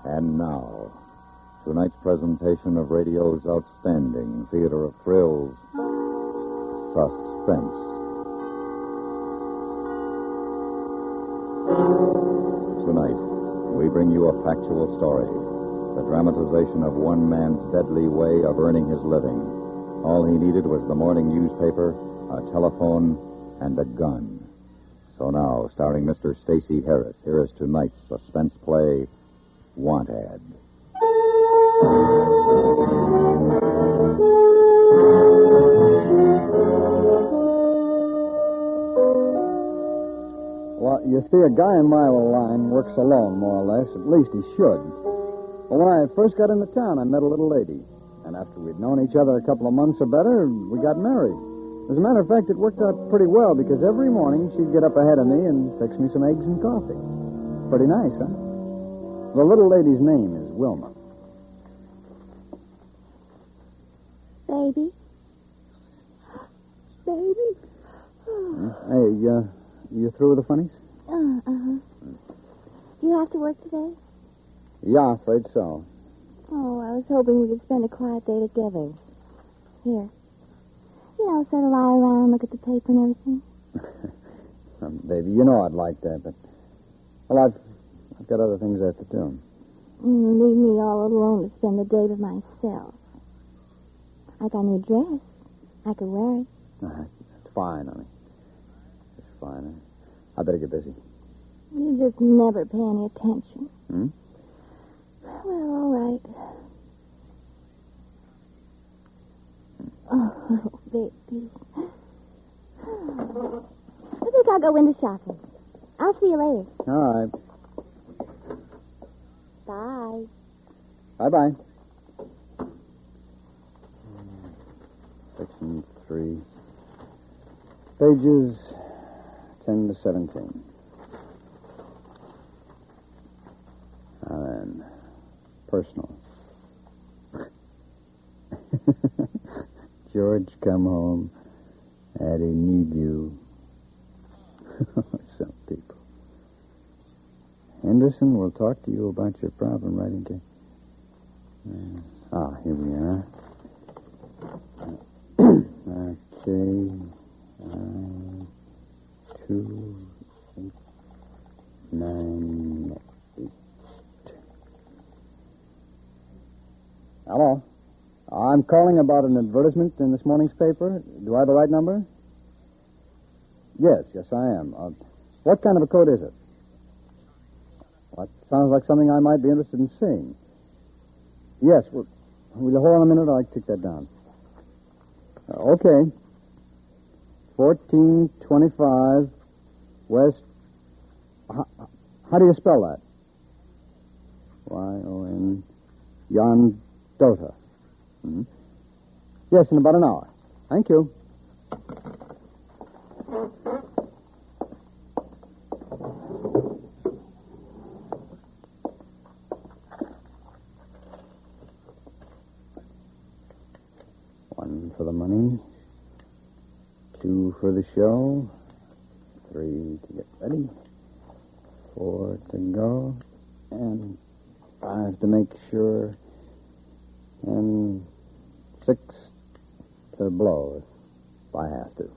And now, tonight's presentation of radio's outstanding theater of thrills, Suspense. Tonight, we bring you a factual story, the dramatization of one man's deadly way of earning his living. All he needed was the morning newspaper, a telephone, and a gun. So now, starring Mr. Stacey Harris, here is tonight's suspense play, Want Ad. Well, you see, a guy in my line works alone, more or less. At least he should. But when I first got into town, I met a little lady. And after we'd known each other a couple of months or better, we got married. As a matter of fact, it worked out pretty well because every morning she'd get up ahead of me and fix me some eggs and coffee. Pretty nice, huh? The little lady's name is Wilma. Baby? Baby? Hey, you through with the funnies? Uh-huh. Do you have to work today? Yeah, afraid so. Oh, I was hoping we could spend a quiet day together. Here. You know, sort of lie around, look at the paper and everything. Baby, you know I'd like that, but... Well, I've got other things I have to do. Leave me all alone to spend the day with myself. I got a new dress. I could wear it. It's fine, honey. It's fine. I better get busy. You just never pay any attention. Hmm? Well, all right. Oh, baby. I think I'll go window shopping. I'll see you later. All right. Bye. Bye-bye. Section 3. Pages 10 to 17. Now then, personal. George, come home. Addie, need you. Some people. Henderson will talk to you about your problem right into... here we are. Okay. 2, 8, 9, 8. Hello. I'm calling about an advertisement in this morning's paper. Do I have the right number? Yes, I am. What kind of a coat is it? Well, that sounds like something I might be interested in seeing. Yes, will you hold on a minute? I'll take that down. Okay. 1425 West... How do you spell that? Y-O-N... Yondota. Mm-hmm. Yes, in about an hour. Thank you. One for the money. 2 for the show. 3 to get ready. 4 to go. And 5 to make sure. And 6 to blow if I have to.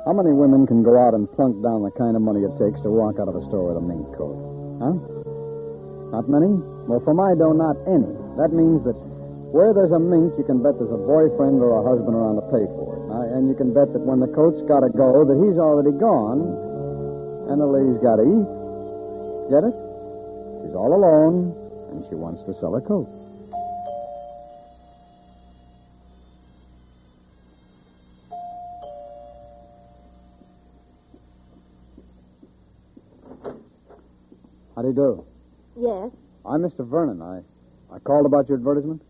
How many women can go out and plunk down the kind of money it takes to walk out of a store with a mink coat? Huh? Not many? Well, for my dough, not any. That means that where there's a mink, you can bet there's a boyfriend or a husband around to pay for it. And you can bet that when the coat's got to go, that he's already gone, and the lady's got to eat. Get it? She's all alone, and she wants to sell her coat. How do you do? Yes. I'm Mr. Vernon. I called about your advertisement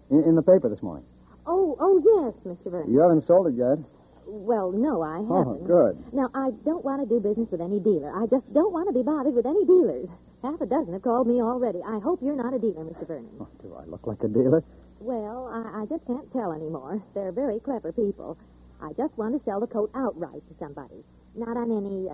in the paper this morning. Oh, yes, Mr. Vernon. You haven't sold it yet. Well, no, I haven't. Oh, good. Now, I don't want to do business with any dealer. I just don't want to be bothered with any dealers. Half a dozen have called me already. I hope you're not a dealer, Mr. Vernon. Oh, do I look like a dealer? Well, I just can't tell anymore. They're very clever people. I just want to sell the coat outright to somebody. Not on any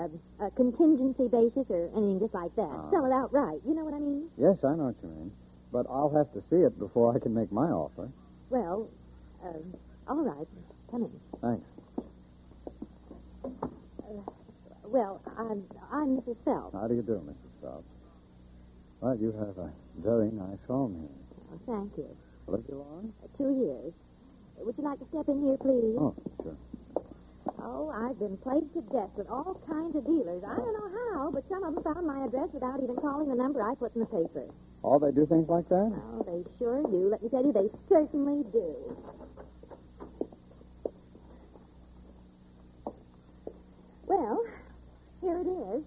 contingency basis or anything just like that. Sell it outright. You know what I mean? Yes, I know what you mean. But I'll have to see it before I can make my offer. Well, all right. Come in. Thanks. Well, I'm Mrs. Phelps. How do you do, Mrs. Phelps? Well, you have a very nice home here. Oh, thank you. Lived you long? 2 years. Would you like to step in here, please? Oh, sure. Oh, I've been plagued to death with all kinds of dealers. I don't know how, but some of them found my address without even calling the number I put in the paper. Oh, they do things like that? Oh, they sure do. Let me tell you, they certainly do. Well, here it is.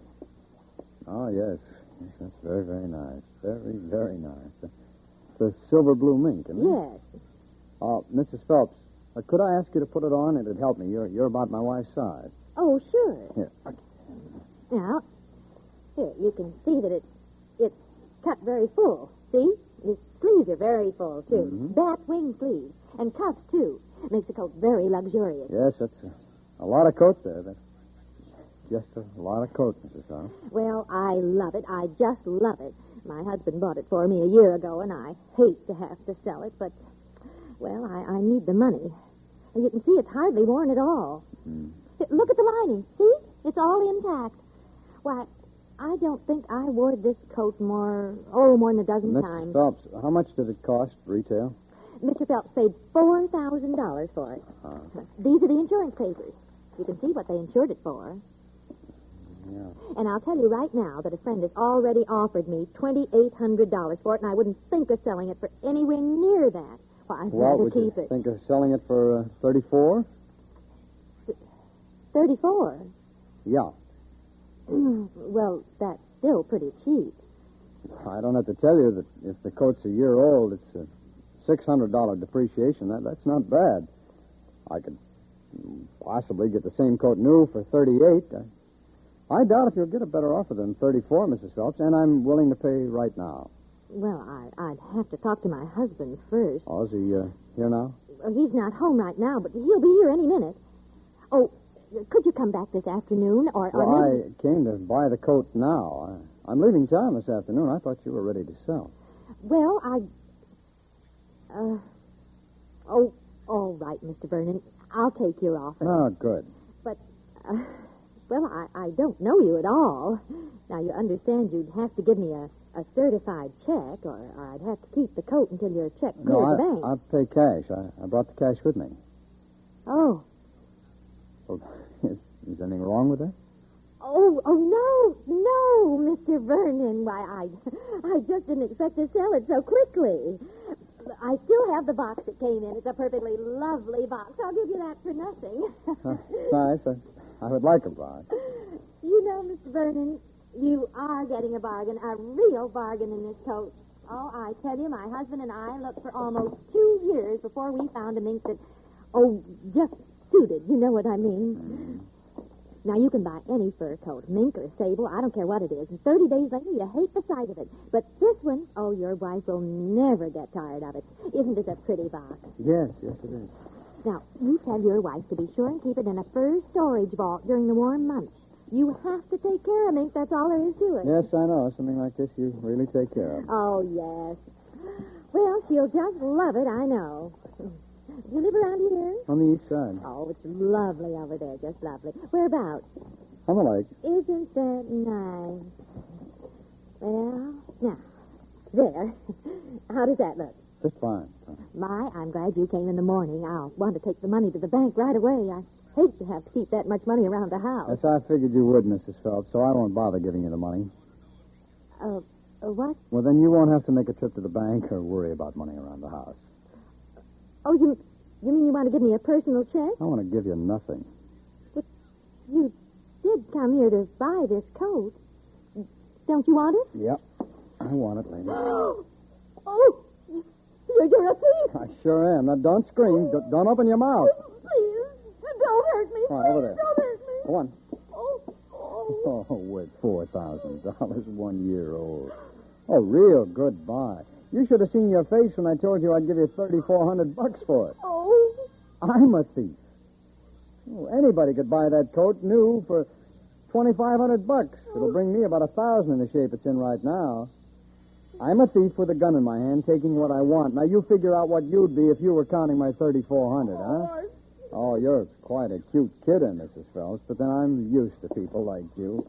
Oh, yes. Yes, that's very, very nice. Very, very nice. It's a silver blue mink, isn't it? Yes. Mrs. Phelps, could I ask you to put it on? It'd help me. You're about my wife's size. Oh, sure. Here. Now, here, you can see that it's cut very full. See? The sleeves are very full, too. Mm-hmm. Bat wing sleeves. And cuffs, too. Makes the coat very luxurious. Yes, that's a lot of coat there. That's just a lot of coat, Mrs. Phelps. Well, I love it. I just love it. My husband bought it for me a year ago, and I hate to have to sell it, but, well, I need the money. And you can see it's hardly worn at all. Mm. Look at the lining. See? It's all intact. Why, I don't think I wore this coat more than a dozen times. Mrs. Phelps, how much did it cost retail? Mr. Phelps paid $4,000 for it. These are the insurance papers. You can see what they insured it for. Yeah. And I'll tell you right now that a friend has already offered me $2,800 for it, and I wouldn't think of selling it for anywhere near that. Well, I'd rather would keep you it. think of selling it for 34? 34? Yeah. Well, that's still pretty cheap. I don't have to tell you that if the coat's a year old, it's a $600 depreciation. That's not bad. I could possibly get the same coat new for $38. I doubt if you'll get a better offer than $34, Mrs. Phelps, and I'm willing to pay right now. Well, I'd have to talk to my husband first. Oh, is he here now? He's not home right now, but he'll be here any minute. Oh, could you come back this afternoon, or Well, maybe... I came to buy the coat now. I'm leaving town this afternoon. I thought you were ready to sell. Well, Oh, all right, Mr. Vernon. I'll take your offer. Oh, good. But, well, I don't know you at all. Now, you understand you'd have to give me a certified check, or I'd have to keep the coat until your check clears the bank. I'll pay cash. I brought the cash with me. Oh. Well, is anything wrong with that? Oh, no, Mr. Vernon. Why, I just didn't expect to sell it so quickly. I still have the box that came in. It's a perfectly lovely box. I'll give you that for nothing. Nice. I would like a box. You know, Mr. Vernon, you are getting a bargain, a real bargain in this coat. Oh, I tell you, my husband and I looked for almost 2 years before we found a mink that, just suited. You know what I mean? Now, you can buy any fur coat, mink or sable, I don't care what it is, and 30 days later, you hate the sight of it. But this one, your wife will never get tired of it. Isn't it a pretty box? Yes, it is. Now, you tell your wife to be sure and keep it in a fur storage vault during the warm months. You have to take care of mink. That's all there is to it. Yes, I know. Something like this you really take care of. Oh, yes. Well, she'll just love it, I know. You live around here? On the east side. Oh, it's lovely over there, just lovely. Whereabouts? On the lake. Isn't that nice? Well, now, there. How does that look? Just fine. My, I'm glad you came in the morning. I'll want to take the money to the bank right away. I hate to have to keep that much money around the house. Yes, I figured you would, Mrs. Phelps, so I won't bother giving you the money. What? Well, then you won't have to make a trip to the bank or worry about money around the house. Oh, you mean you want to give me a personal check? I want to give you nothing. But you did come here to buy this coat. Don't you want it? Yep. I want it, lady. Oh, you're a thief. I sure am. Now, don't scream. Don't open your mouth. Please, don't hurt me. All right, over there. Don't hurt me. Go on. Oh. Oh, worth $4,000, 1 year old. Oh, real good buy. You should have seen your face when I told you I'd give you $3,400 for it. Oh. I'm a thief. Oh, anybody could buy that coat new for $2,500. It'll bring me about $1,000 in the shape it's in right now. I'm a thief with a gun in my hand, taking what I want. Now, you figure out what you'd be if you were counting my $3,400, huh? Oh, you're quite a cute kidder, Mrs. Phelps, but then I'm used to people like you.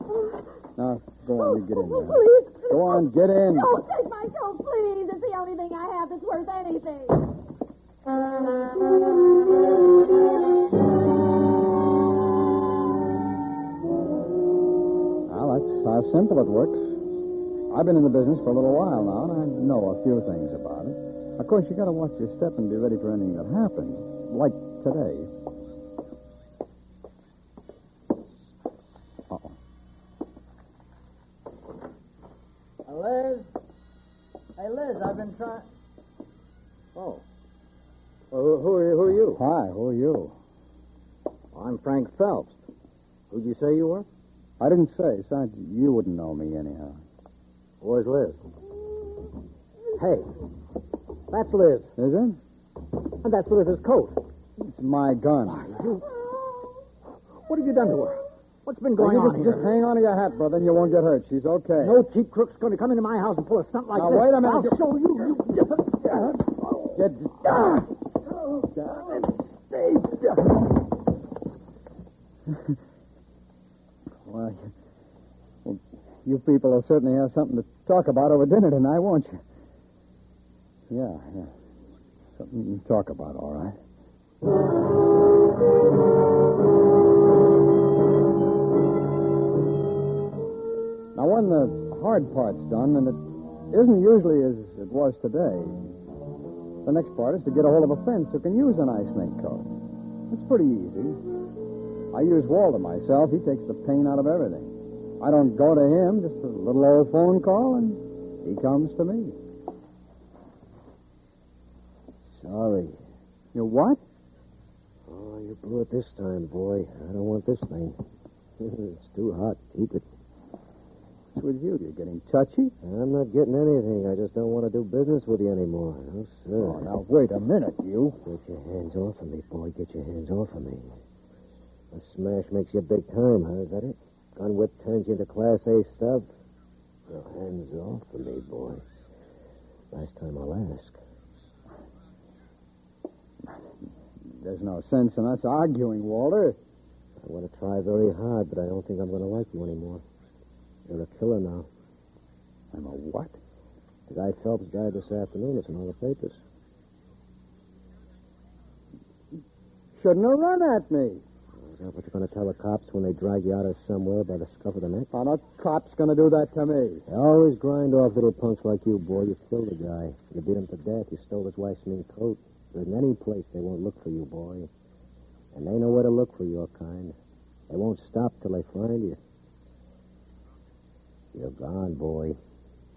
Now, go on, you get in there. Please. Go on, get in. Don't take my coat, please. It's the only thing I have that's worth anything. Well, that's how simple it works. I've been in the business for a little while now, and I know a few things about it. Of course, you got to watch your step and be ready for anything that happens, like today. Uh-oh. Liz? Hey, Liz, I've been trying... Oh. Well, who are you? Hi, who are you? I'm Frank Phelps. Who'd you say you were? I didn't say. Besides, you wouldn't know me anyhow. Where's Liz? Hey, that's Liz. Is it? And that's Liz's coat. It's my gun. What have you done to her? What's been going on here? Just hang on to your hat, brother, and you won't get hurt. She's okay. No cheap crook's going to come into my house and pull a stunt like Now, this. wait a minute. I'll show you. Get down. Stay down. Well, you people will certainly have something to talk about over dinner tonight, won't you? Yeah. Something to talk about, all right. Now, when the hard part's done, and it isn't usually as it was today, the next part is to get a hold of a fence who can use an ice mink coat. It's pretty easy. I use Walter myself. He takes the pain out of everything. I don't go to him, just a little old phone call, and he comes to me. Sorry. You what? Oh, you blew it this time, boy. I don't want this thing. It's too hot. Keep it. What's with you? You're getting touchy? I'm not getting anything. I just don't want to do business with you anymore. No, sir. Oh, now, wait a minute, you. Get your hands off of me, boy. Get your hands off of me. A smash makes you big time, huh? Is that it? Gun whip turns you into Class A stuff? Well, hands off of me, boy. Last time I'll ask. There's no sense in us arguing, Walter. I want to try very hard, but I don't think I'm going to like you anymore. You're a killer now. I'm a what? The guy Phelps died this afternoon. It's in all the papers. Shouldn't have run at me. Is that what you're going to tell the cops when they drag you out of somewhere by the scruff of the neck? Oh, no cop's going to do that to me. They always grind off little punks like you, boy. You killed the guy. You beat him to death. You stole his wife's mink coat. There's any place they won't look for you, boy. And they know where to look for your kind. They won't stop till they find you. You're gone, boy.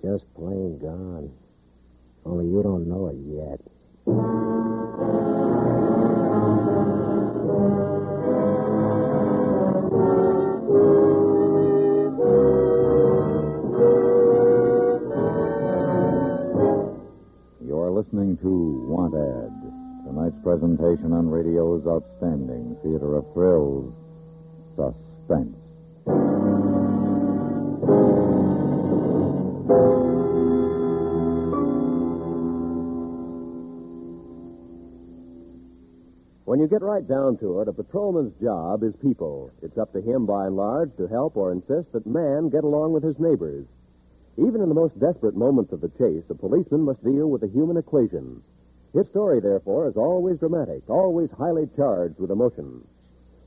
Just plain gone. Only you don't know it yet. You're listening to Want Ad, tonight's presentation on radio's outstanding theater of thrills, Suspense. When you get right down to it, a patrolman's job is people. It's up to him, by and large, to help or insist that man get along with his neighbors. Even in the most desperate moments of the chase, a policeman must deal with the human equation. His story, therefore, is always dramatic, always highly charged with emotion.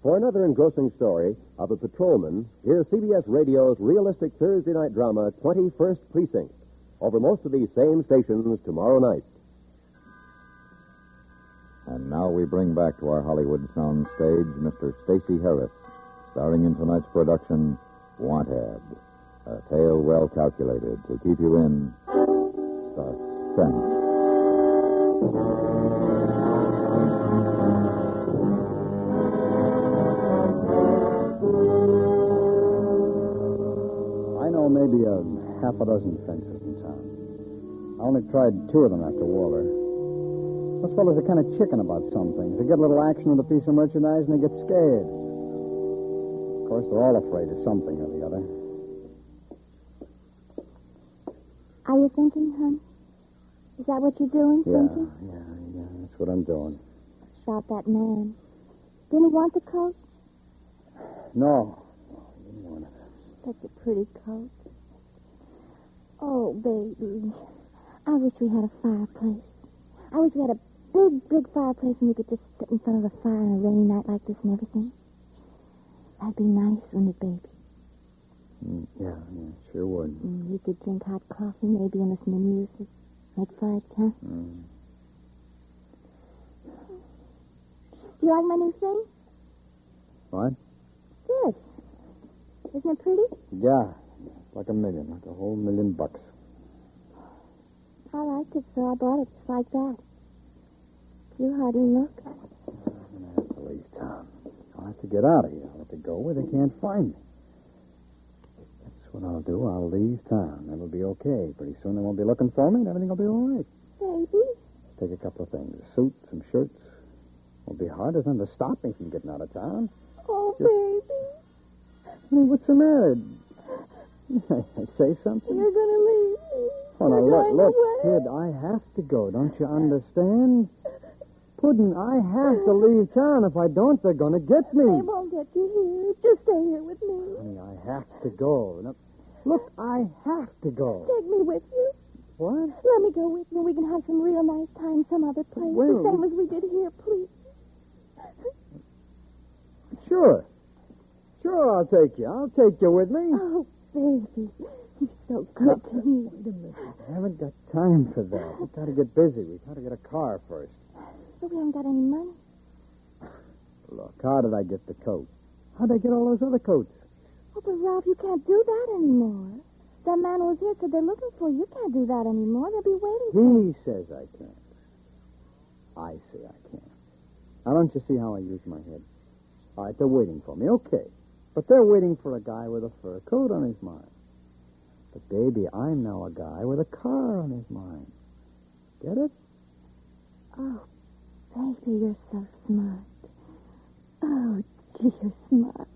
For another engrossing story of a patrolman, here's CBS Radio's realistic Thursday night drama, 21st Precinct, over most of these same stations tomorrow night. And now we bring back to our Hollywood sound stage Mr. Stacey Harris, starring in tonight's production, Want Ad, a tale well calculated to keep you in suspense. maybe a half a dozen fences in town. I only tried 2 of them after Walter. Those fellows are kind of chicken about some things. They get a little action with a piece of merchandise and they get scared. Of course, they're all afraid of something or the other. Are you thinking, hon? Is that what you're doing, thinking? Yeah, that's what I'm doing. About that man. Didn't he want the coat? No, he didn't want it. Such a pretty coat. Oh, baby. I wish we had a fireplace. I wish we had a big fireplace and we could just sit in front of the fire on a rainy night like this and everything. That'd be nice, wouldn't it, baby? Yeah, sure would. You could drink hot coffee, maybe, and listen to music. Make fudge, huh? Do you like my new thing? What? Good. Isn't it pretty? Yeah, like $1 million, like a whole $1 million. I liked it, so I bought it just like that. You hardly look. I'm going to have to leave town. I'll have to get out of here. I'll have to go where they can't find me. That's what I'll do. I'll leave town. That'll be okay. Pretty soon they won't be looking for me and everything will be all right. Baby? Take a couple of things. A suit, some shirts. Won't be hard. There's nothing to stop me from getting out of town. Oh, baby. Hey, what's the matter? Say something? You're going to leave me. Oh, now, You're look, going away. kid, I have to go. Don't you understand? Puddin', I have to leave town. If I don't, they're going to get me. They won't get you here. Just stay here with me. Honey, I have to go. Now, look, I have to go. Take me with you. What? Let me go with you. We can have some real nice time some other place. Well, the same as we did here, please. Sure. Sure, I'll take you. I'll take you with me. Oh, baby. You're so good to me. Wait a minute. I haven't got time for that. We've got to get busy. We've got to get a car first. But we haven't got any money. Look, how did I get the coat? How'd I get all those other coats? Oh, but Ralph, you can't do that anymore. That man who was here said they're looking for you. You can't do that anymore. They'll be waiting for you. He says I can't. I say I can't. Now, don't you see how I use my head? All right, they're waiting for me. Okay. But they're waiting for a guy with a fur coat on his mind. But, baby, I'm now a guy with a car on his mind. Get it? Oh, baby, you're so smart. Oh, gee, you're smart.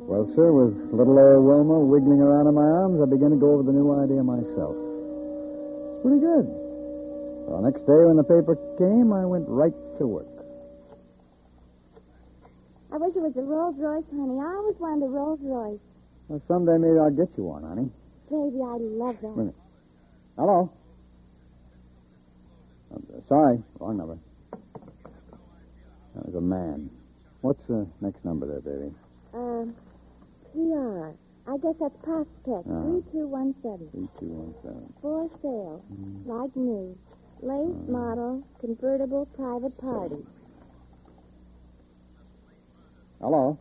Well, sir, with little old Wilma wiggling around in my arms, I began to go over the new idea myself. Pretty good. Well, next day when the paper came, I went right to work. I wish it was a Rolls Royce, honey. I always wanted a Rolls Royce. Well, someday maybe I'll get you one, honey. Baby, I love that. Wait a minute. Hello? Sorry, wrong number. That was a man. What's the next number there, baby? PR. I guess that's Prospect. 3217. 3217. For sale. Like new. Late model, convertible, private party. Hello?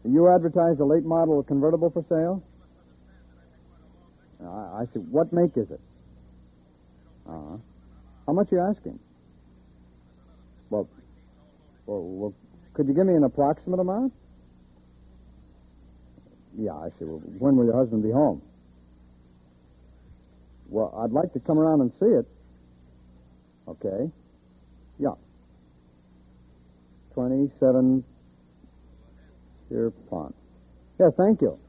You advertise a late model convertible for sale? I see. What make is it? Uh-huh. How much are you asking? Well, could you give me an approximate amount? Yeah, I see. Well, when will your husband be home? Well, I'd like to come around and see it. Okay. Yeah. 27 Deer Pond. Yeah, thank you.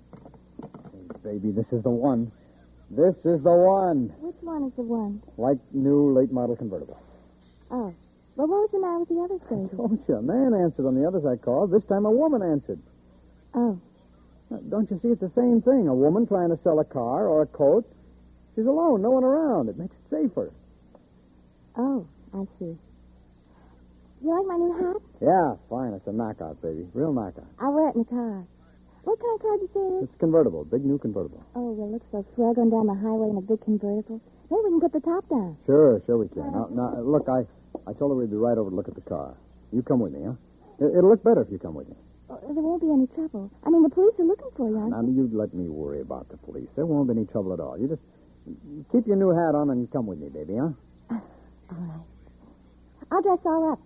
Hey, baby, this is the one. This is the one. Which one is the one? Like new late model convertible. Oh. Well, what was the matter with the others, baby? Don't you? A man answered on the others I called. This time a woman answered. Oh. Don't you see it's the same thing? A woman trying to sell a car or a coat. She's alone, no one around. It makes it safer. Oh, I see. You like my new hat? Yeah, fine. It's a knockout, baby. Real knockout. I'll wear it in the car. What kind of car did you say it is? It's convertible. Big new convertible. Oh, well, it looks so swell going down the highway in a big convertible. Maybe we can put the top down. Sure we can. Now, look, I told her we'd be right over to look at the car. You come with me, huh? It'll look better if you come with me. Oh, there won't be any trouble. I mean, the police are looking for you, aren't Now, you let me worry about the police. There won't be any trouble at all. You just keep your new hat on and you come with me, baby, huh? All right. I'll dress all up.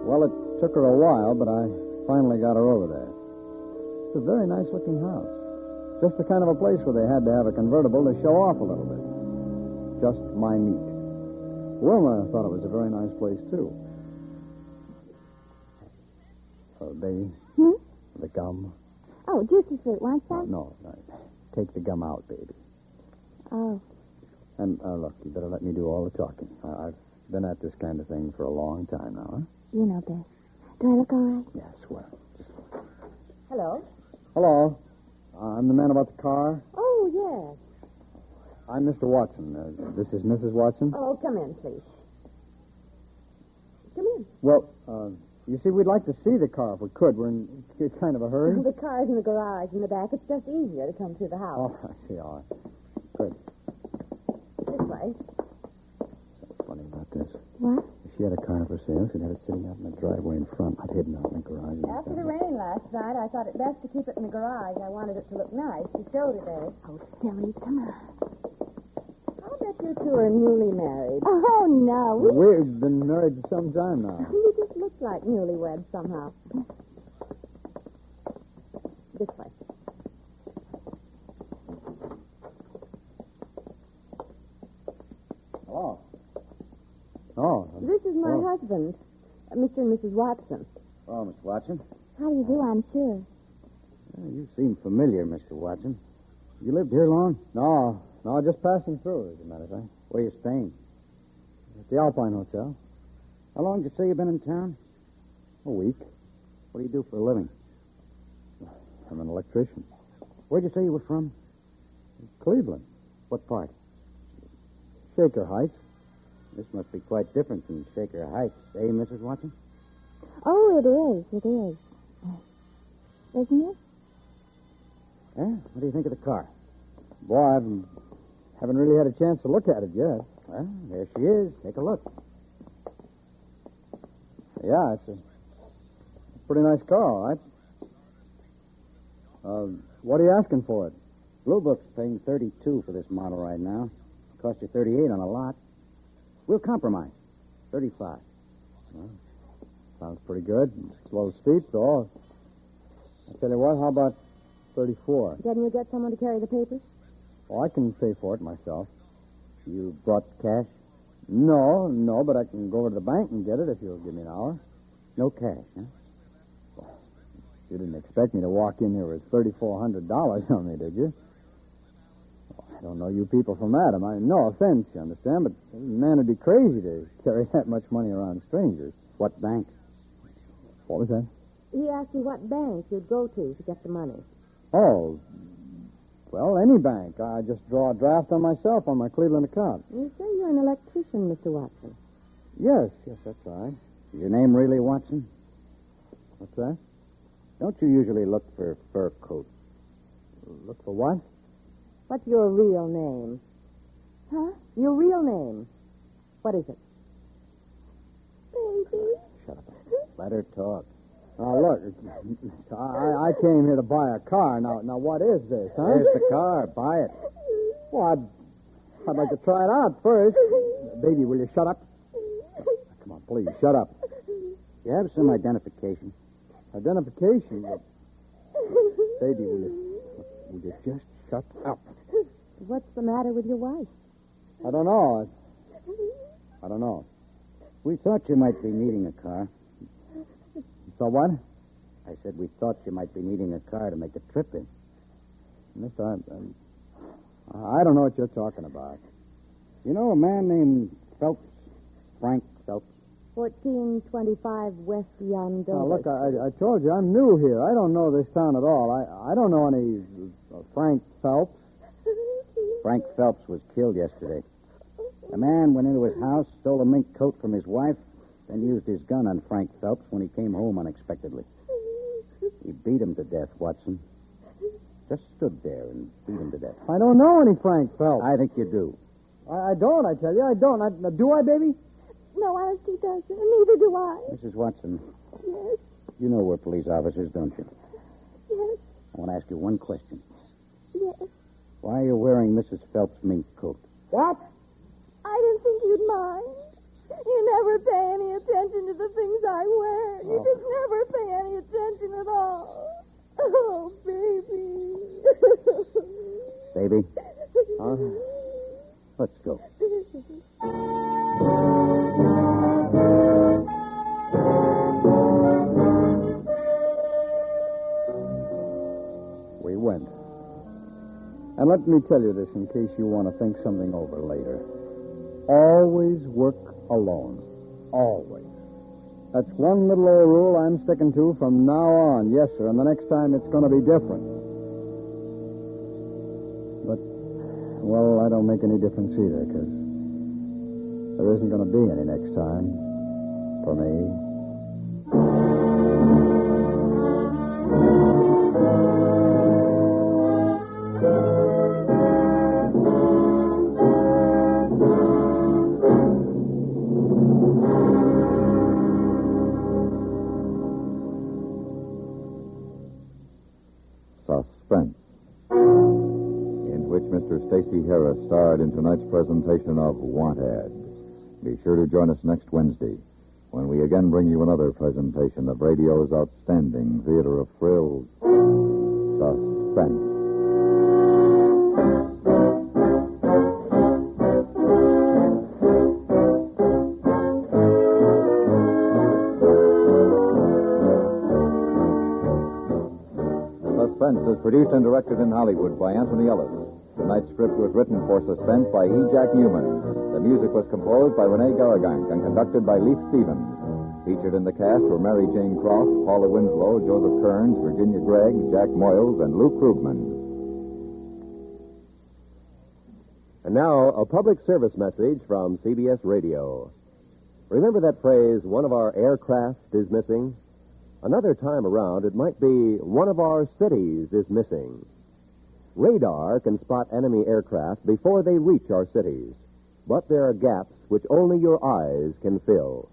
Well, it took her a while, but I finally got her over there. It's a very nice-looking house. Just the kind of a place where they had to have a convertible to show off a little bit. Just my meat. Wilma thought it was a very nice place, too. Baby? The gum. Oh, juicy fruit. Want some? No. Take the gum out, baby. Oh. And, look, you better let me do all the talking. I've been at this kind of thing for a long time now, huh? You know best. Do I look all right? Yes, well. Hello? Hello. I'm the man about the car. Oh, yes. I'm Mr. Watson. This is Mrs. Watson? Oh, come in, please. Come in. Well, you see, we'd like to see the car if we could. We're in kind of a hurry. The car's in the garage in the back. It's just easier to come through the house. Oh, I see. All right. Good. This way. What's funny about this? What? If she had a car for sale, she'd have it sitting out in the driveway in front, not hidden out in the garage. After the rain last night, I thought it best to keep it in the garage. I wanted it to look nice to show today. Oh, silly. Come on. I'll bet you two are newly married. Oh, no. We've been married for some time now. You just look like newlyweds somehow. This way. Hello. Oh. This is my husband, Mr. and Mrs. Watson. Oh, Miss Watson. How do you do, I'm sure. You seem familiar, Mr. Watson. You lived here long? No, just passing through, as a matter of fact. Where you staying? At the Alpine Hotel. How long did you say you've been in town? A week. What do you do for a living? I'm an electrician. Where'd you say you were from? Cleveland. What part? Shaker Heights. This must be quite different from Shaker Heights, eh, Mrs. Watson? Oh, it is. It is. Isn't it? Yeah? What do you think of the car? Boy, I haven't really had a chance to look at it yet. Well, there she is. Take a look. Yeah, it's a pretty nice car, all right. What are you asking for it? Blue Book's paying $32 for this model right now. Cost you $38 on a lot. We'll compromise. $35. Well, sounds pretty good. Slow steep, though. I tell you what, how about $34? Can you get someone to carry the papers? Oh, I can pay for it myself. You brought cash? No, but I can go over to the bank and get it if you'll give me an hour. No cash, huh? You didn't expect me to walk in here with $3,400 on me, did you? Oh, I don't know you people from Adam. No offense, you understand, but a man would be crazy to carry that much money around strangers. What bank? What was that? He asked you what bank you'd go to get the money. Oh, well, any bank. I just draw a draft on myself on my Cleveland account. You say you're an electrician, Mr. Watson. Yes, that's right. Is your name really Watson? What's that? Don't you usually look for fur coats? Look for what? What's your real name? Huh? Your real name. What is it? Baby. Shut up. Let her talk. Now, look, I came here to buy a car. Now, what is this, huh? There's the car. Buy it. Well, I'd like to try it out first. Baby, will you shut up? Come on, please, shut up. You have some identification. Identification? Baby, will you just shut up? What's the matter with your wife? I don't know. I don't know. We thought you might be needing a car. So what? I said we thought you might be needing a car to make a trip in. Mister, I don't know what you're talking about. You know a man named Phelps? Frank Phelps? 1425 West Yondover. Now, look, I told you, I'm new here. I don't know this town at all. I don't know any Frank Phelps. Frank Phelps was killed yesterday. A man went into his house, stole a mink coat from his wife, then used his gun on Frank Phelps when he came home unexpectedly. He beat him to death, Watson. Just stood there and beat him to death. I don't know any Frank Phelps. I think you do. I don't, I tell you. I don't. Do I, baby? No, honest, he doesn't. Neither do I. Mrs. Watson, Yes, you know we're police officers, don't you? yes, I want to ask you one question. yes. Why are you wearing Mrs. Phelps' mink coat? What? I didn't think you'd mind. You never pay any attention to the things I wear. You just never pay any attention at all. Oh, baby. Baby? Huh? Let's go. We went. And let me tell you this in case you want to think something over later. Always work alone. Always. That's one little old rule I'm sticking to from now on. Yes, sir. And the next time it's going to be different. But, well, I don't make any difference either, because there isn't going to be any next time for me. Suspense, in which Mr. Stacey Harris starred in tonight's presentation of Want Ad. Be sure to join us next Wednesday when we again bring you another presentation of radio's outstanding theater of thrills, Suspense. Suspense is produced and directed in Hollywood by Anthony Ellis. Tonight's script was written for Suspense by E. Jack Newman. The music was composed by Rene Garrigank and conducted by Leith Stevens. Featured in the cast were Mary Jane Croft, Paula Winslow, Joseph Kearns, Virginia Gregg, Jack Moyles, and Luke Krugman. And now, a public service message from CBS Radio. Remember that phrase, one of our aircraft is missing? Another time around, it might be, one of our cities is missing. Radar can spot enemy aircraft before they reach our cities, but there are gaps which only your eyes can fill.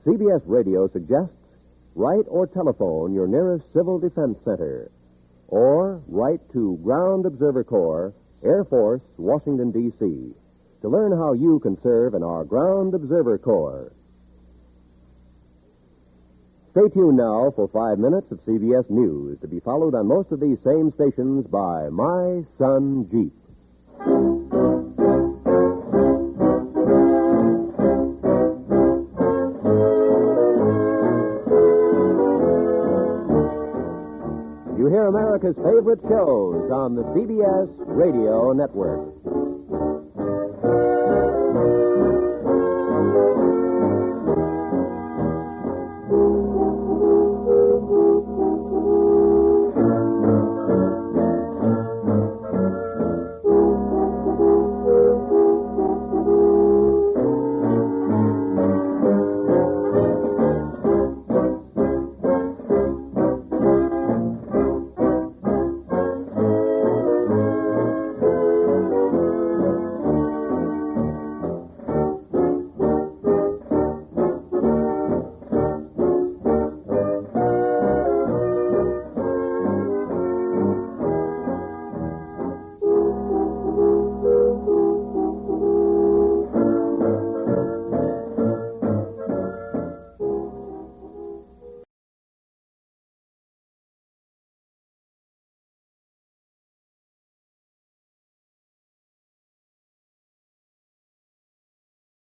CBS Radio suggests write or telephone your nearest Civil Defense Center, or write to Ground Observer Corps, Air Force, Washington, D.C., to learn how you can serve in our Ground Observer Corps. Stay tuned now for 5 minutes of CBS News, to be followed on most of these same stations by My Son Jeep. You hear America's favorite shows on the CBS Radio Network.